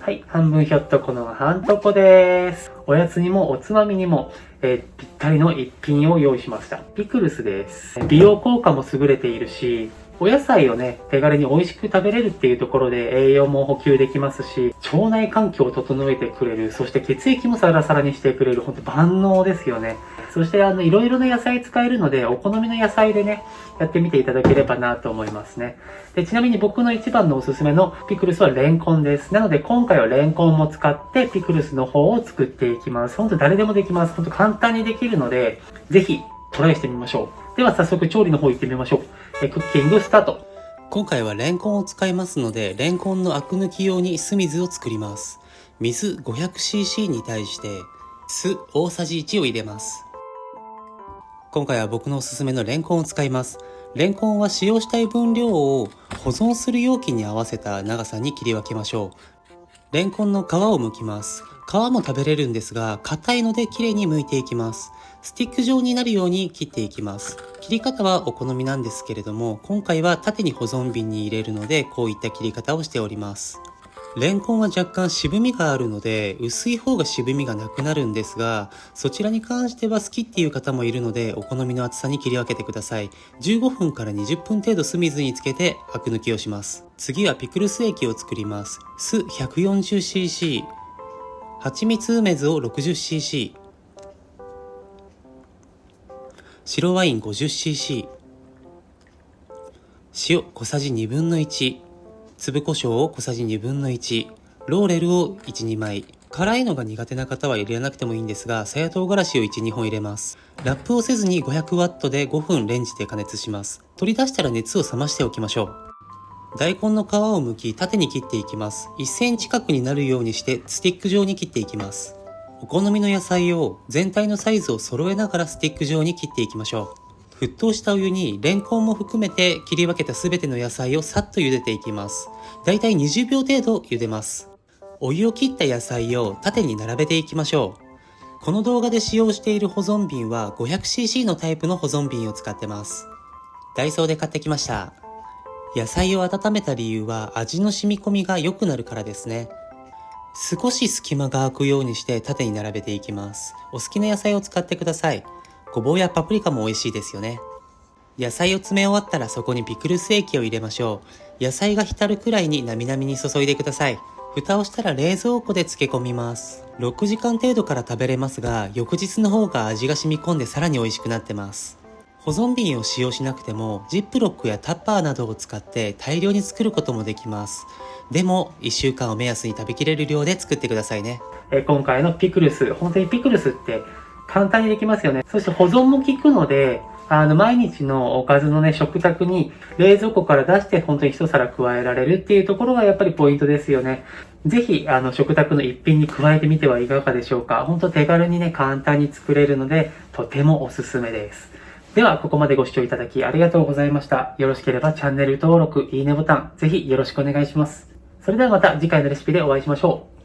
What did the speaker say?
はい、半分ひょっとこのはんとこです。おやつにもおつまみにも、ぴったりの一品を用意しました。ピクルスです。美容効果も優れているし、お野菜をね、手軽に美味しく食べれるっていうところで栄養も補給できますし、腸内環境を整えてくれる、そして血液もサラサラにしてくれる、ほんと万能ですよね。そしていろいろな野菜使えるので、お好みの野菜でね、やってみていただければなと思いますね。で、ちなみに僕の一番のおすすめのピクルスはレンコンです。なので今回はレンコンも使ってピクルスの方を作っていきます。ほんと誰でもできます。ほんと簡単にできるので、ぜひトライしてみましょう。では早速調理の方行ってみましょう。クッキングスタート。今回はレンコンを使いますので、レンコンのアク抜き用に酢水を作ります。水 500cc に対して酢大さじ1を入れます。今回は僕のおすすめのレンコンを使います。レンコンは使用したい分量を保存する容器に合わせた長さに切り分けましょう。レンコンの皮を剥きます。皮も食べれるんですが、硬いのできれいに剥いていきます。スティック状になるように切っていきます。切り方はお好みなんですけれども、今回は縦に保存瓶に入れるので、こういった切り方をしております。レンコンは若干渋みがあるので、薄い方が渋みがなくなるんですが、そちらに関しては好きっていう方もいるので、お好みの厚さに切り分けてください。15分から20分程度酢水につけてアク抜きをします。次はピクルス液を作ります。酢 140cc、蜂蜜梅酢を 60cc、白ワイン 50cc、塩小さじ1/2、粒胡椒を小さじ1/2、ローレルを 1,2 枚。辛いのが苦手な方は入れなくてもいいんですが、さや唐辛子を 1,2 本入れます。ラップをせずに 500W で5分レンジで加熱します。取り出したら熱を冷ましておきましょう。大根の皮を剥き縦に切っていきます。1センチ角になるようにしてスティック状に切っていきます。お好みの野菜を全体のサイズを揃えながらスティック状に切っていきましょう。沸騰したお湯にレンコンも含めて切り分けたすべての野菜をさっと茹でていきます。だいたい20秒程度茹でます。お湯を切った野菜を縦に並べていきましょう。この動画で使用している保存瓶は 500cc のタイプの保存瓶を使ってます。ダイソーで買ってきました。野菜を温めた理由は味の染み込みが良くなるからですね。少し隙間が空くようにして縦に並べていきます。お好きな野菜を使ってください。ごぼうやパプリカも美味しいですよね。野菜を詰め終わったらそこにピクルス液を入れましょう。野菜が浸るくらいになみなみに注いでください。蓋をしたら冷蔵庫で漬け込みます。6時間程度から食べれますが、翌日の方が味が染み込んでさらに美味しくなってます。保存瓶を使用しなくてもジップロックやタッパーなどを使って大量に作ることもできます。でも1週間を目安に食べきれる量で作ってくださいね。今回のピクルス、本当にピクルスって簡単にできますよね。そして保存も効くので、毎日のおかずのね、食卓に冷蔵庫から出して本当に一皿加えられるっていうところがやっぱりポイントですよね。ぜひ、食卓の一品に加えてみてはいかがでしょうか。本当手軽にね、簡単に作れるので、とてもおすすめです。では、ここまでご視聴いただきありがとうございました。よろしければチャンネル登録、いいねボタン、ぜひよろしくお願いします。それではまた次回のレシピでお会いしましょう。